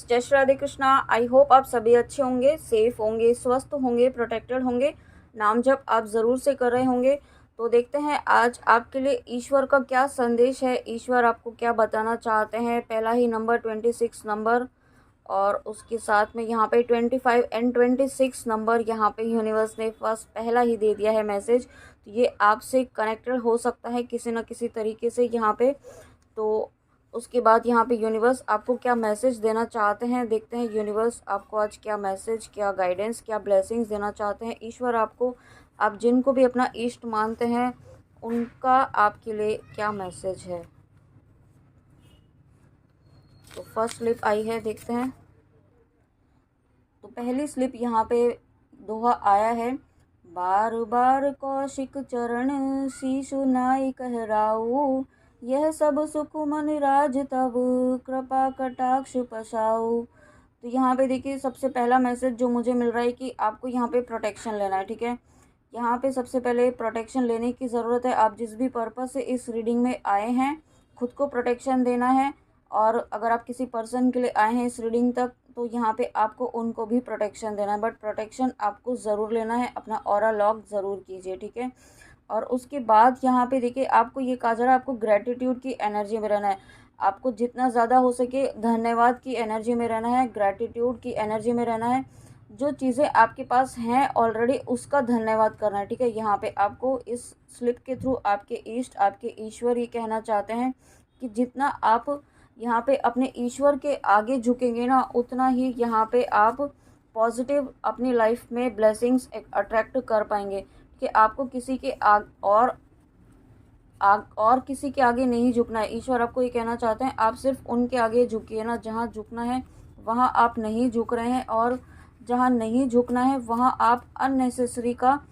जय Shri Radhe Krishna. I hope आप सभी अच्छे होंगे, सेफ होंगे, स्वस्थ होंगे, प्रोटेक्टेड होंगे। नाम जप आप ज़रूर से कर रहे होंगे। तो देखते हैं आज आपके लिए ईश्वर का क्या संदेश है, ईश्वर आपको क्या बताना चाहते हैं। पहला ही नंबर 26 नंबर और उसके साथ में यहाँ पे 25 एंड 26 नंबर यहाँ पे यूनिवर्स ने फर्स्ट पहला ही दे दिया है मैसेज। तो ये आपसे कनेक्टेड हो सकता है किसी न किसी तरीके से यहाँ पे। तो उसके बाद यहाँ पे यूनिवर्स आपको क्या मैसेज देना चाहते हैं, देखते हैं यूनिवर्स आपको आज क्या मैसेज, क्या गाइडेंस, क्या ब्लेसिंग्स देना चाहते हैं। ईश्वर आपको, आप जिनको भी अपना इष्ट मानते हैं, उनका आपके लिए क्या मैसेज है। तो फर्स्ट स्लिप आई है, देखते हैं। तो पहली स्लिप यहाँ पे दोहा आया है। बार बार कौशिक चरण शीशु नाई कहराऊ, यह सब सुख मन राज तब कृपा कटाक्ष पसाऊ। तो यहाँ पे देखिए सबसे पहला मैसेज जो मुझे मिल रहा है कि आपको यहाँ पे प्रोटेक्शन लेना है। ठीक है, यहाँ पे सबसे पहले प्रोटेक्शन लेने की ज़रूरत है। आप जिस भी पर्पस से इस रीडिंग में आए हैं, खुद को प्रोटेक्शन देना है। और अगर आप किसी पर्सन के लिए आए हैं इस रीडिंग तक, तो यहाँ पे आपको उनको भी प्रोटेक्शन देना है। बट प्रोटेक्शन आपको ज़रूर लेना है, अपना ऑरा लॉक ज़रूर कीजिए। ठीक है, और उसके बाद यहाँ पे देखिए आपको ये कहा जा रहा है, आपको ग्रेटिट्यूड की एनर्जी में रहना है। आपको जितना ज़्यादा हो सके धन्यवाद की एनर्जी में रहना है, ग्रेटिट्यूड की एनर्जी में रहना है। जो चीज़ें आपके पास हैं ऑलरेडी उसका धन्यवाद करना है। ठीक है, यहाँ पे आपको इस स्लिप के थ्रू आपके इष्ट, आपके ईश्वर ये कहना चाहते हैं कि जितना आप यहाँ पे अपने ईश्वर के आगे झुकेंगे ना, उतना ही यहाँ पे आप पॉजिटिव अपनी लाइफ में ब्लेसिंग्स अट्रैक्ट कर पाएंगे। कि आपको किसी के और किसी के आगे नहीं झुकना है। ईश्वर आपको ये कहना चाहते हैं आप सिर्फ उनके आगे झुकिए ना, जहाँ झुकना है वहाँ आप नहीं झुक रहे हैं, और जहाँ नहीं झुकना है वहाँ आप अननेसेसरी का,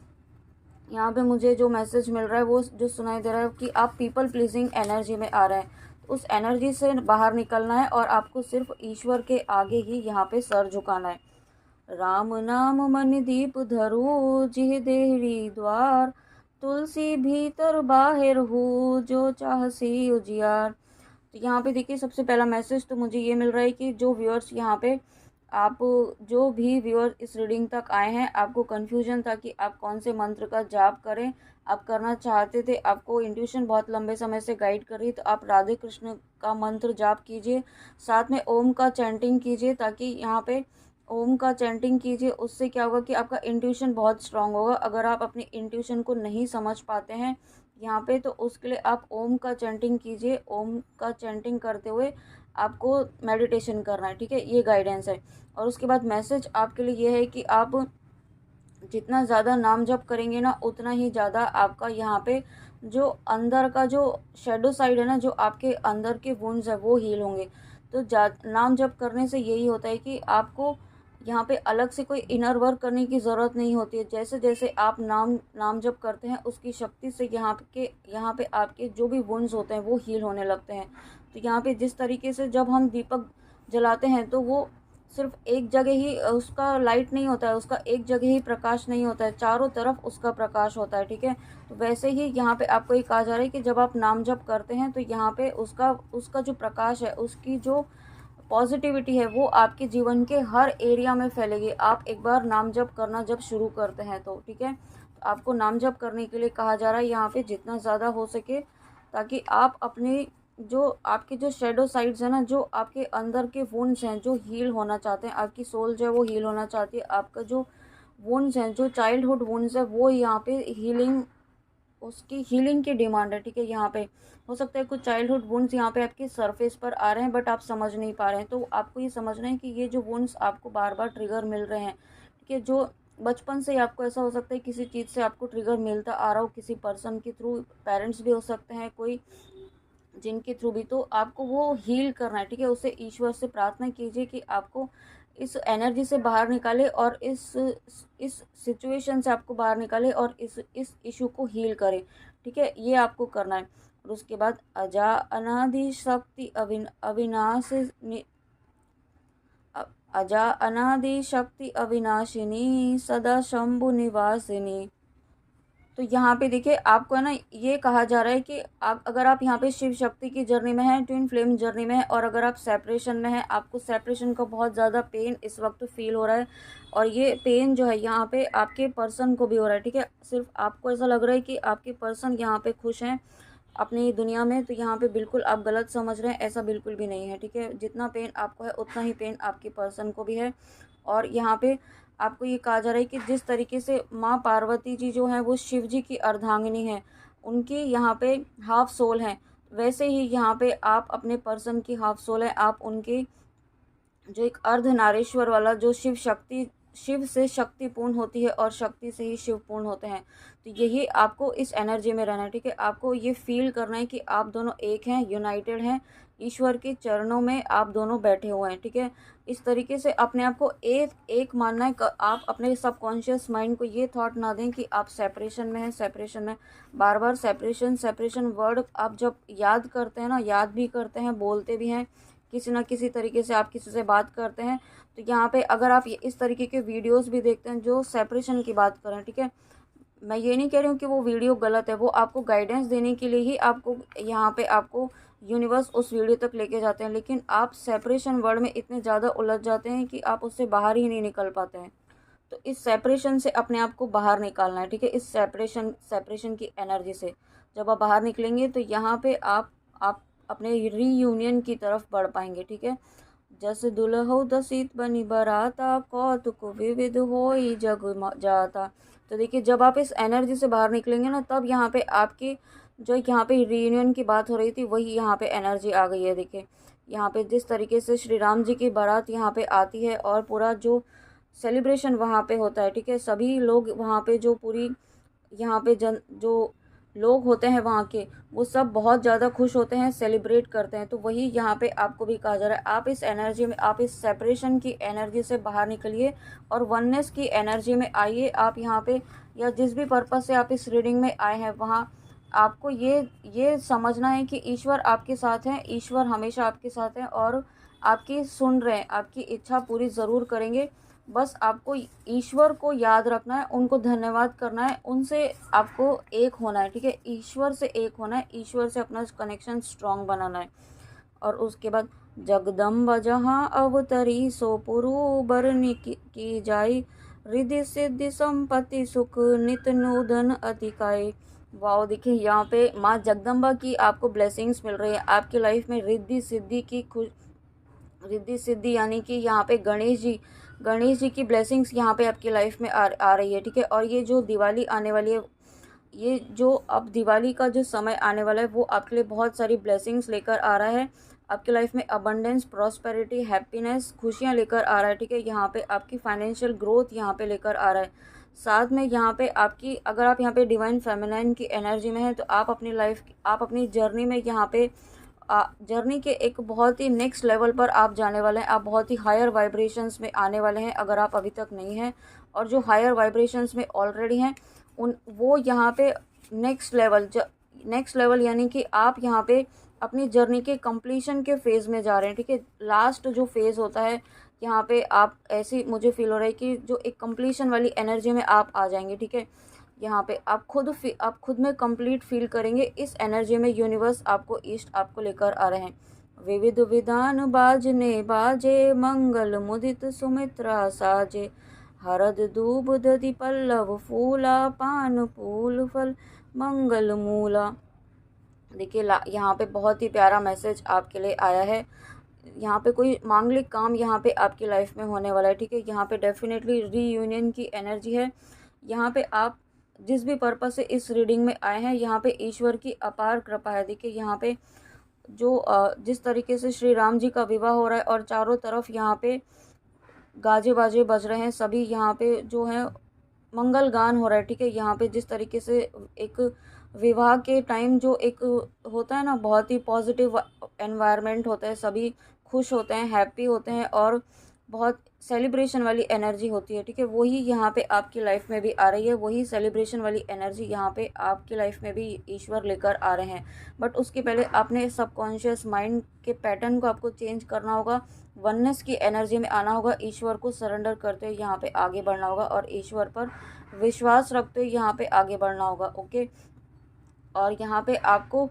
यहाँ पे मुझे जो मैसेज मिल रहा है वो जो सुनाई दे रहा है कि आप पीपल प्लीजिंग एनर्जी में आ रहे हैं। उस एनर्जी से बाहर निकलना है और आपको सिर्फ ईश्वर के आगे ही यहाँ पे सर झुकाना है। राम नाम मन दीप धरू जिह देहरी द्वार, तुलसी भीतर बाहिर हो जो चाहसी उजियार। तो यहाँ पे देखिए सबसे पहला मैसेज तो मुझे ये मिल रहा है कि जो व्यूअर्स यहाँ पे, आप जो भी व्यूअर इस रीडिंग तक आए हैं, आपको कन्फ्यूजन था कि आप कौन से मंत्र का जाप करें, आप करना चाहते थे, आपको इंट्यूशन बहुत लंबे समय से गाइड कर रही, तो आप राधे कृष्ण का मंत्र जाप कीजिए, साथ में ओम का चैंटिंग कीजिए। ताकि यहाँ पे ओम का चैंटिंग कीजिए, उससे क्या होगा कि आपका इंट्यूशन बहुत स्ट्रांग होगा। अगर आप अपनी इंट्यूशन को नहीं समझ पाते हैं यहाँ पे, तो उसके लिए आप ओम का चैंटिंग कीजिए। ओम का चैंटिंग करते हुए आपको मेडिटेशन करना है। ठीक है, ये गाइडेंस है। और उसके बाद मैसेज आपके लिए ये है कि आप जितना ज़्यादा नाम जप करेंगे ना, उतना ही ज़्यादा आपका यहाँ पे जो अंदर का जो शेडो साइड है ना, जो आपके अंदर के वुंड्स है वो हील होंगे। तो नाम जप करने से यही होता है कि आपको यहाँ पे अलग से कोई इनर वर्क करने की ज़रूरत नहीं होती है। जैसे जैसे आप नाम जप करते हैं, उसकी शक्ति से यहाँ पे आपके जो भी वुंड्स होते हैं वो हील होने लगते हैं। तो यहाँ पे जिस तरीके से जब हम दीपक जलाते हैं, तो वो सिर्फ एक जगह ही उसका लाइट नहीं होता है, उसका एक जगह ही प्रकाश नहीं होता है, चारों तरफ उसका प्रकाश होता है। ठीक है, तो वैसे ही यहाँ पे आपको ये कहा जा रहा है कि जब आप नाम जप करते हैं, तो यहाँ पे उसका उसका जो प्रकाश है, उसकी जो पॉजिटिविटी है, वो आपके जीवन के हर एरिया में फैलेगी। आप एक बार नाम जप करना जब शुरू करते हैं तो ठीक है, तो आपको नाम जप करने के लिए कहा जा रहा है यहाँ पे जितना ज़्यादा हो सके, ताकि आप अपने जो आपके जो शेडो साइड्स हैं ना, जो आपके अंदर के वुंड्स हैं जो हील होना चाहते हैं, आपकी सोल जो है वो हील होना चाहती है, आपका जो वुंड्स हैं, जो चाइल्डहुड वुंड्स है, वो यहाँ पे हीलिंग, उसकी हीलिंग की डिमांड है। ठीक है, यहाँ पे हो सकता है कुछ चाइल्डहुड वुंड्स यहाँ पे आपके सरफेस पर आ रहे हैं, बट आप समझ नहीं पा रहे हैं। तो आपको ये समझना है कि ये जो वुंड्स आपको बार बार ट्रिगर मिल रहे हैं, ठीक है, जो बचपन से ही आपको ऐसा हो सकता है किसी चीज़ से आपको ट्रिगर मिलता आ रहा हो, किसी पर्सन के थ्रू, पेरेंट्स भी हो सकते हैं कोई, जिनके थ्रू भी, तो आपको वो हील करना है। ठीक है, उससे ईश्वर से प्रार्थना कीजिए कि आपको इस एनर्जी से बाहर निकाले और इस सिचुएशन से आपको बाहर निकाले और इस इशू को हील करे। ठीक है, ये आपको करना है। और उसके बाद अजा अनादि शक्ति अजा अनादि शक्ति अविनाशिनी सदा शंभु निवासिनी, तो यहाँ पे देखिए आपको है ना ये कहा जा रहा है कि आप अगर आप यहाँ पे शिव शक्ति की जर्नी में हैं, ट्विन फ्लेम जर्नी में है, और अगर आप सेपरेशन में हैं, आपको सेपरेशन का बहुत ज़्यादा पेन इस वक्त फील हो रहा है, और ये पेन जो है यहाँ पे आपके पर्सन को भी हो रहा है, ठीक है। सिर्फ आपको ऐसा लग रहा है कि आपके पर्सन यहाँ पे खुश हैं अपनी दुनिया में, तो यहाँ पे बिल्कुल आप गलत समझ रहे हैं, ऐसा बिल्कुल भी नहीं है, ठीक है। जितना पेन आपको है उतना ही पेन आपके पर्सन को भी है। और यहाँ पे आपको ये कहा जा रहा है कि जिस तरीके से माँ पार्वती जी जो हैं वो शिव जी की अर्धांगिनी हैं, उनकी यहाँ पे हाफ सोल हैं, वैसे ही यहाँ पे आप अपने पर्सन की हाफ सोल है। आप उनके जो एक अर्धनारीश्वर वाला जो शिव से शक्ति पूर्ण होती है और शक्ति से ही शिव पूर्ण होते हैं, तो यही आपको इस एनर्जी में रहना है, ठीक है। आपको ये फील करना है कि आप दोनों एक हैं, यूनाइटेड हैं, ईश्वर के चरणों में आप दोनों बैठे हुए हैं, ठीक है। इस तरीके से अपने आप को एक मानना है। आप अपने सबकॉन्शियस माइंड को ये थॉट ना दें कि आप सेपरेशन में हैं, सेपरेशन में। बार बार सेपरेशन सेपरेशन वर्ड आप जब याद करते हैं ना, याद भी करते हैं, बोलते भी हैं, किसी ना किसी तरीके से आप किसी से बात करते हैं, तो यहाँ पे अगर आप इस तरीके के वीडियोस भी देखते हैं जो सेपरेशन की बात करें, ठीक है। मैं ये नहीं कह रही हूँ कि वो वीडियो गलत है, वो आपको गाइडेंस देने के लिए ही आपको यहाँ पे आपको यूनिवर्स उस वीडियो तक लेके जाते हैं, लेकिन आप सेपरेशन वर्ड में इतने ज़्यादा उलझ जाते हैं कि आप उससे बाहर ही नहीं निकल पाते हैं। तो इस सेपरेशन से अपने आप को बाहर निकालना है, ठीक है। इस सेपरेशन की एनर्जी से जब आप बाहर निकलेंगे तो यहाँ पे आप अपने रीयूनियन की तरफ बढ़ पाएंगे, ठीक है। जैसे दुल्हो दसीत बनी बराता, कौतुक विविध होई जग जाता। तो देखिए जब आप इस एनर्जी से बाहर निकलेंगे ना, तब यहाँ पे आपकी जो यहाँ पे रीयूनियन की बात हो रही थी वही यहाँ पे एनर्जी आ गई है। देखिए यहाँ पे जिस तरीके से श्री राम जी की बारात यहाँ पे आती है और पूरा जो सेलिब्रेशन वहाँ पे होता है, ठीक है। सभी लोग वहाँ पे जो पूरी यहाँ पे जो लोग होते हैं वहाँ के, वो सब बहुत ज़्यादा खुश होते हैं, सेलिब्रेट करते हैं। तो वही यहाँ पे आपको भी कहा जा रहा है, आप इस एनर्जी में, आप इस सेपरेशन की एनर्जी से बाहर निकलिए और वननेस की एनर्जी में आइए। आप यहाँ पे या जिस भी पर्पज़ से आप इस रीडिंग में आए हैं, वहाँ आपको ये समझना है कि ईश्वर आपके साथ हैं, ईश्वर हमेशा आपके साथ हैं और आपकी सुन रहे हैं, आपकी इच्छा पूरी ज़रूर करेंगे। बस आपको ईश्वर को याद रखना है, उनको धन्यवाद करना है, उनसे आपको एक होना है, ठीक है। ईश्वर से एक होना है, ईश्वर से अपना कनेक्शन स्ट्रॉन्ग बनाना है। और उसके बाद जगदम्ब जहाँ अवतरी सो पुरु बरनी की जाई, रिद्धि सिद्धि संपत्ति सुख नित नूतन अधिकाई। वाओ, देखिए यहाँ पे माँ जगदम्बा की आपको ब्लेसिंग्स मिल रही है आपकी लाइफ में। रिद्धि सिद्धि यानी कि यहाँ पे गणेश जी की ब्लेसिंग्स यहाँ पे आपकी लाइफ में आ रही है, ठीक है। और ये जो दिवाली आने वाली है, ये जो अब दिवाली का जो समय आने वाला है, वो आपके लिए बहुत सारी ब्लेसिंग्स लेकर आ रहा है। आपकी लाइफ में अबंडेंस, प्रॉस्पेरिटी, हैप्पीनेस, खुशियाँ लेकर आ रहा है, ठीक है। यहाँ पे आपकी फाइनेंशियल ग्रोथ यहाँ पे लेकर आ रहा है। साथ में यहाँ पे आपकी, अगर आप यहाँ पे डिवाइन फेमिनाइन की एनर्जी में हैं, तो आप अपनी जर्नी में यहाँ पे जर्नी के एक बहुत ही नेक्स्ट लेवल पर आप जाने वाले हैं। आप बहुत ही हायर वाइब्रेशंस में आने वाले हैं अगर आप अभी तक नहीं हैं। और जो हायर वाइब्रेशंस में ऑलरेडी हैं, वो यहाँ पे नेक्स्ट लेवल यानी कि आप यहाँ पे अपनी जर्नी के कंप्लीशन के फेज़ में जा रहे हैं, ठीक है। लास्ट जो फेज़ होता है यहाँ पे, आप ऐसी मुझे फील हो रहा है कि जो एक कंप्लीशन वाली एनर्जी में आप आ जाएंगे, ठीक है। यहाँ पे आप खुद में कंप्लीट फील करेंगे। इस एनर्जी में यूनिवर्स आपको ईस्ट आपको लेकर आ रहे हैं। विविध विधान बाजने बाजे, मंगल मुदित सुमित्रा साजे, हरद दूब दधि पल्लव फूला, पान फूल फल मंगल मूला। देखिए यहाँ पे बहुत ही प्यारा मैसेज आपके लिए आया है। यहाँ पे कोई मांगलिक काम यहाँ पे आपकी लाइफ में होने वाला है, ठीक है। यहाँ पे डेफिनेटली रीयूनियन की एनर्जी है। यहाँ पे आप जिस भी पर्पस से इस रीडिंग में आए हैं, यहाँ पे ईश्वर की अपार कृपा है। देखिए यहाँ पे जो जिस तरीके से श्री राम जी का विवाह हो रहा है और चारों तरफ यहाँ पे गाजे बाजे बज रहे हैं, सभी यहाँ पे जो है मंगल गान हो रहा है, ठीक है। यहाँ पे जिस तरीके से एक विवाह के टाइम जो एक होता है ना, बहुत ही पॉजिटिव एनवायरनमेंट होता है, सभी खुश होते हैं, हैप्पी होते हैं और बहुत सेलिब्रेशन वाली एनर्जी होती है, ठीक है, वही यहाँ पे आपकी लाइफ में भी आ रही है। वही सेलिब्रेशन वाली एनर्जी यहाँ पे आपकी लाइफ में भी ईश्वर लेकर आ रहे हैं। बट उसके पहले आपने सबकॉन्शियस माइंड के पैटर्न को आपको चेंज करना होगा, वननेस की एनर्जी में आना होगा, ईश्वर को सरेंडर करते हुए यहाँ पे आगे बढ़ना होगा और ईश्वर पर विश्वास रखते हुए यहाँ पे आगे बढ़ना होगा। ओके, और यहाँ पे आपको,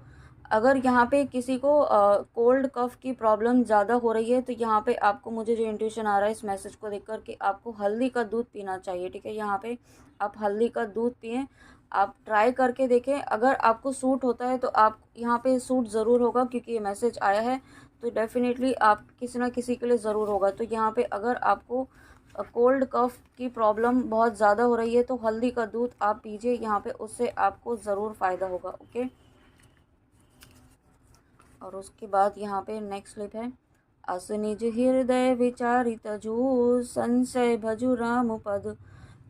अगर यहाँ पे किसी को कोल्ड कफ की प्रॉब्लम ज़्यादा हो रही है, तो यहाँ पे आपको, मुझे जो इंट्यूशन आ रहा है इस मैसेज को देख कर के, आपको हल्दी का दूध पीना चाहिए, ठीक है। यहाँ पे आप हल्दी का दूध पिएं, आप ट्राई करके देखें, अगर आपको सूट होता है तो आप यहाँ पे सूट ज़रूर होगा, क्योंकि ये मैसेज आया है तो डेफिनेटली आप किसी ना किसी के लिए ज़रूर होगा। तो यहाँ पे अगर आपको कोल्ड कफ की प्रॉब्लम बहुत ज़्यादा हो रही है तो हल्दी का दूध आप पीजिए यहाँ पे, उससे आपको ज़रूर फ़ायदा होगा। ओके, और उसके बाद यहाँ पे नेक्स्ट लिप है, अस निज हृदय विचारित जू संशय भजु राम पद।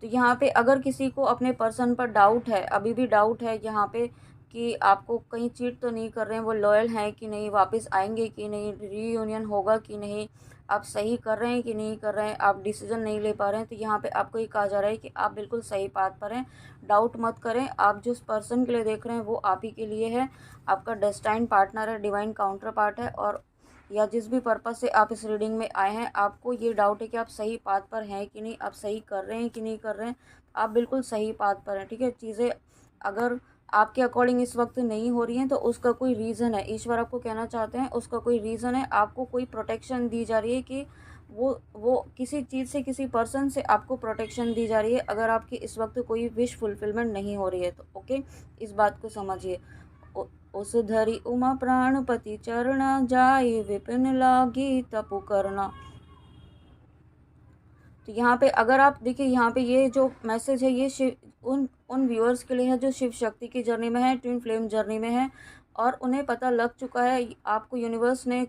तो यहाँ पे अगर किसी को अपने पर्सन पर डाउट है, अभी भी डाउट है यहाँ पे कि आपको कहीं चीट तो नहीं कर रहे हैं, वो लॉयल हैं कि नहीं, वापस आएंगे कि नहीं, रीयूनियन होगा कि नहीं, आप सही कर रहे हैं कि नहीं कर रहे हैं, आप डिसीजन नहीं ले पा रहे हैं, तो यहाँ पे आपको ये कहा जा रहा है कि आप बिल्कुल सही पाथ पर हैं। डाउट मत करें, आप जिस पर्सन के लिए देख रहे हैं वो आप ही के लिए है, आपका डेस्टाइन पार्टनर है, डिवाइन काउंटर पार्ट है। और या जिस भी पर्पज़ से आप इस रीडिंग में आए हैं, आपको ये डाउट है कि आप सही पाथ पर हैं कि नहीं, आप सही कर रहे हैं कि नहीं कर रहे हैं, आप बिल्कुल सही पाथ पर हैं, ठीक है। चीज़ें अगर आपके अकॉर्डिंग इस वक्त नहीं हो रही हैं तो उसका कोई रीज़न है, ईश्वर आपको कहना चाहते हैं उसका कोई रीज़न है, आपको कोई प्रोटेक्शन दी जा रही है कि वो किसी चीज़ से, किसी पर्सन से आपको प्रोटेक्शन दी जा रही है, अगर आपकी इस वक्त कोई विश फुलफिलमेंट नहीं हो रही है तो। ओके, इस बात को समझिए। उस धरी उमा प्राणपति चरना जाए विपिन लागी तपु करना। तो यहाँ पे अगर आप देखिए, यहाँ पे ये जो मैसेज है ये शिव उन व्यूअर्स के लिए है जो शिव शक्ति की जर्नी में है, ट्विन फ्लेम जर्नी में है, और उन्हें पता लग चुका है, आपको यूनिवर्स ने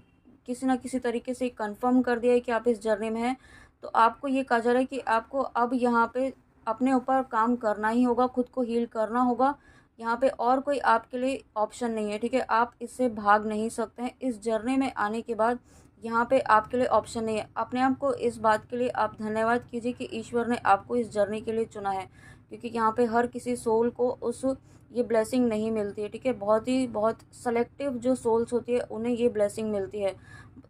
किसी ना किसी तरीके से कंफर्म कर दिया है कि आप इस जर्नी में हैं। तो आपको ये कहा जा रहा है कि आपको अब यहाँ पे अपने ऊपर काम करना ही होगा, खुद को हील करना होगा। यहाँ पे और कोई आपके लिए ऑप्शन नहीं है, ठीक है, आप इससे भाग नहीं सकते हैं। इस जर्नी में आने के बाद यहाँ पे आपके लिए ऑप्शन नहीं है। अपने आप को इस बात के लिए आप धन्यवाद कीजिए कि ईश्वर ने आपको इस जर्नी के लिए चुना है, क्योंकि यहाँ पे हर किसी सोल को ये ब्लेसिंग नहीं मिलती है, ठीक है। बहुत सेलेक्टिव जो सोल्स होती है उन्हें ये ब्लेसिंग मिलती है।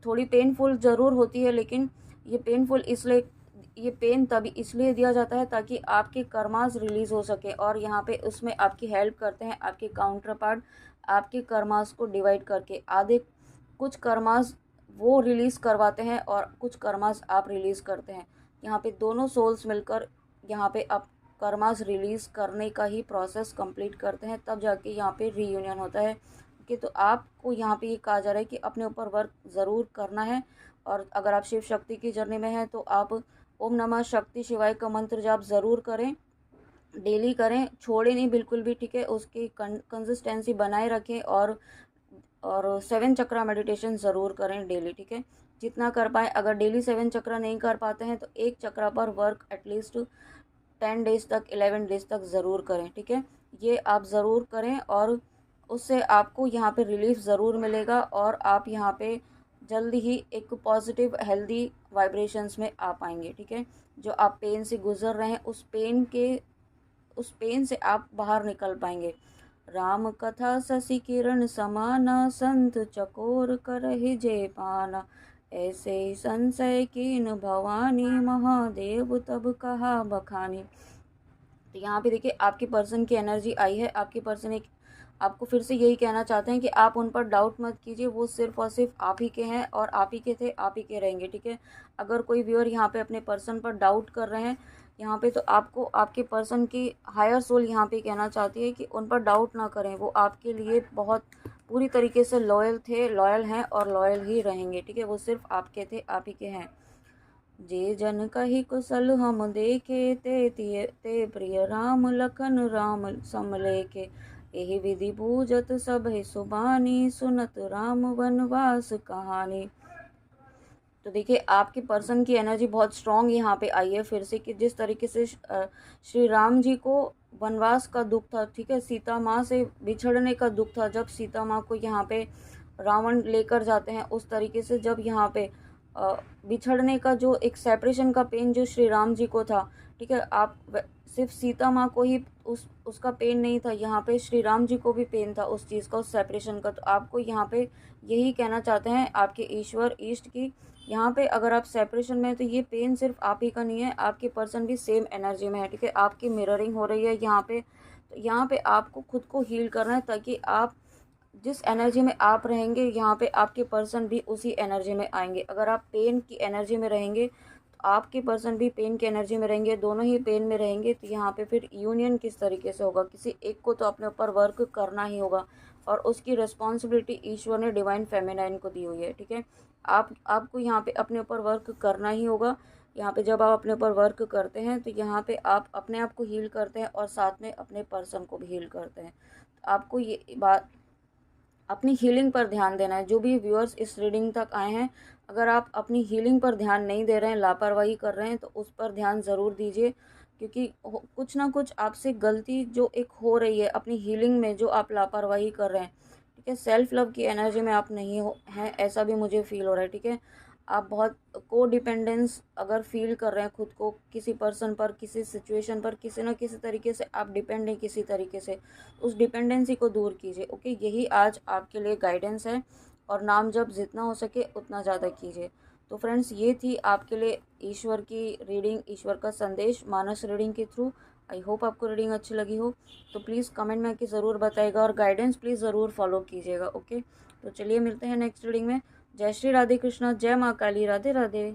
थोड़ी पेनफुल ज़रूर होती है, लेकिन ये पेन तभी इसलिए दिया जाता है ताकि आपके कर्मास रिलीज़ हो सके, और यहाँ पे उसमें आपकी हेल्प करते हैं आपके काउंटर पार्ट, आपके कर्मास को डिवाइड करके। आधे कुछ कर्मास वो रिलीज़ करवाते हैं और कुछ कर्मास आप रिलीज़ करते हैं। यहाँ पे दोनों सोल्स मिलकर यहाँ पे आप कर्मास रिलीज़ करने का ही प्रोसेस कंप्लीट करते हैं, तब जाके यहाँ पे रीयूनियन होता है। कि तो आपको यहाँ पे ये कहा जा रहा है कि अपने ऊपर वर्क ज़रूर करना है। और अगर आप शिव शक्ति की जर्नी में हैं तो आप ओम नमः शक्ति शिवाय का मंत्र जाप ज़रूर करें, डेली करें, छोड़े नहीं बिल्कुल भी, ठीक है। उसकी कंसिस्टेंसी बनाए रखें, और 7 चक्रा मेडिटेशन ज़रूर करें डेली, ठीक है, जितना कर पाए। अगर डेली 7 चक्रा नहीं कर पाते हैं तो एक चक्रा पर वर्क एटलीस्ट 10 डेज तक, 11 डेज तक ज़रूर करें, ठीक है। ये आप ज़रूर करें, और उससे आपको यहाँ पे रिलीफ ज़रूर मिलेगा, और आप यहाँ पे जल्दी ही एक पॉजिटिव हेल्दी वाइब्रेशंस में आ पाएंगे, ठीक है। जो आप पेन से गुजर रहे हैं उस पेन से आप बाहर निकल पाएंगे। राम कथा शशि किरण समाना, संत चकोर करहि जे पाना, ऐसे संशय कीन भवानी, महादेव तब कहा बखानी। तो यहाँ पे देखिए आपके पर्सन की एनर्जी आई है, आपके पर्सन एक आपको फिर से यही कहना चाहते हैं कि आप उन पर डाउट मत कीजिए, वो सिर्फ और सिर्फ आप ही के हैं, और आप ही के थे, आप ही के रहेंगे, ठीक है। अगर कोई व्यूअर यहाँ पे अपने पर्सन पर डाउट कर रहे हैं यहाँ पे, तो आपको आपके पर्सन की हायर सोल यहाँ पे कहना चाहती है कि उन पर डाउट ना करें, वो आपके लिए बहुत पूरी तरीके से लॉयल हैं और लॉयल ही रहेंगे, ठीक है। वो सिर्फ आपके थे, आप ही के हैं। जे जन कही कुशल हम देखे, ते प्रिय राम लखन राम समलेखे, एहि विधि पूजत सब सुबानी, सुनत राम वनवास कहानी। तो देखिए आपके पर्सन की एनर्जी बहुत स्ट्रॉन्ग यहाँ पे आई है फिर से, कि जिस तरीके से श्री राम जी को वनवास का दुख था, ठीक है, सीता माँ से बिछड़ने का दुख था, जब सीता माँ को यहाँ पे रावण लेकर जाते हैं, उस तरीके से जब यहाँ पे बिछड़ने का जो एक सेपरेशन का पेन जो श्री राम जी को था, ठीक है, सिर्फ सीता माँ को ही उसका पेन नहीं था, यहाँ पे श्री राम जी को भी पेन था उस चीज़ का, उस सेपरेशन का। तो आपको यहाँ पे यही कहना चाहते हैं आपके ईश्वर इष्ट की, यहाँ पे अगर आप सेपरेशन में हैं तो ये पेन सिर्फ आप ही का नहीं है, आपके पर्सन भी सेम एनर्जी में है, ठीक है। आपकी मिररिंग हो रही है यहाँ पे, तो यहाँ पे आपको खुद को हील करना है, ताकि आप जिस एनर्जी में आप रहेंगे यहाँ पे आपके पर्सन भी उसी एनर्जी में आएंगे। अगर आप पेन की एनर्जी में रहेंगे तो आपके पर्सन भी पेन की एनर्जी में रहेंगे, दोनों ही पेन में रहेंगे, तो यहाँ पे फिर यूनियन किस तरीके से होगा? किसी एक को तो अपने ऊपर वर्क करना ही होगा, और उसकी रिस्पॉन्सिबिलिटी ईश्वर ने डिवाइन फेमिनाइन को दी हुई है, ठीक है। आपको यहाँ पे अपने ऊपर वर्क करना ही होगा। यहाँ पे जब आप अपने ऊपर वर्क करते हैं तो यहाँ पे आप अपने आप को हील करते हैं और साथ में अपने पर्सन को भी हील करते हैं। तो आपको ये बात अपनी हीलिंग पर ध्यान देना है। जो भी व्यूअर्स इस रीडिंग तक आए हैं, अगर आप अपनी हीलिंग पर ध्यान नहीं दे रहे हैं, लापरवाही कर रहे हैं, तो उस पर ध्यान ज़रूर दीजिए, क्योंकि कुछ ना कुछ आपसे गलती जो एक हो रही है अपनी हीलिंग में, जो आप लापरवाही कर रहे हैं, ठीक है। सेल्फ लव की एनर्जी में आप नहीं हो हैं, ऐसा भी मुझे फील हो रहा है, ठीक है। आप बहुत को डिपेंडेंस अगर फील कर रहे हैं खुद को किसी पर्सन पर, किसी सिचुएशन पर, किसी न किसी तरीके से आप डिपेंड हैं किसी तरीके से, उस डिपेंडेंसी को दूर कीजिए, ओके। यही आज आपके लिए गाइडेंस है, और नाम जब जितना हो सके उतना ज़्यादा कीजिए। तो फ्रेंड्स, ये थी आपके लिए ईश्वर की रीडिंग, ईश्वर का संदेश मानस रीडिंग के थ्रू। आई होप आपको रीडिंग अच्छी लगी हो, तो प्लीज़ कमेंट में आके ज़रूर बताइएगा, और गाइडेंस प्लीज़ ज़रूर फॉलो कीजिएगा, ओके। तो चलिए मिलते हैं नेक्स्ट रीडिंग में। जय श्री राधे कृष्णा, जय माँ काली, राधे राधे।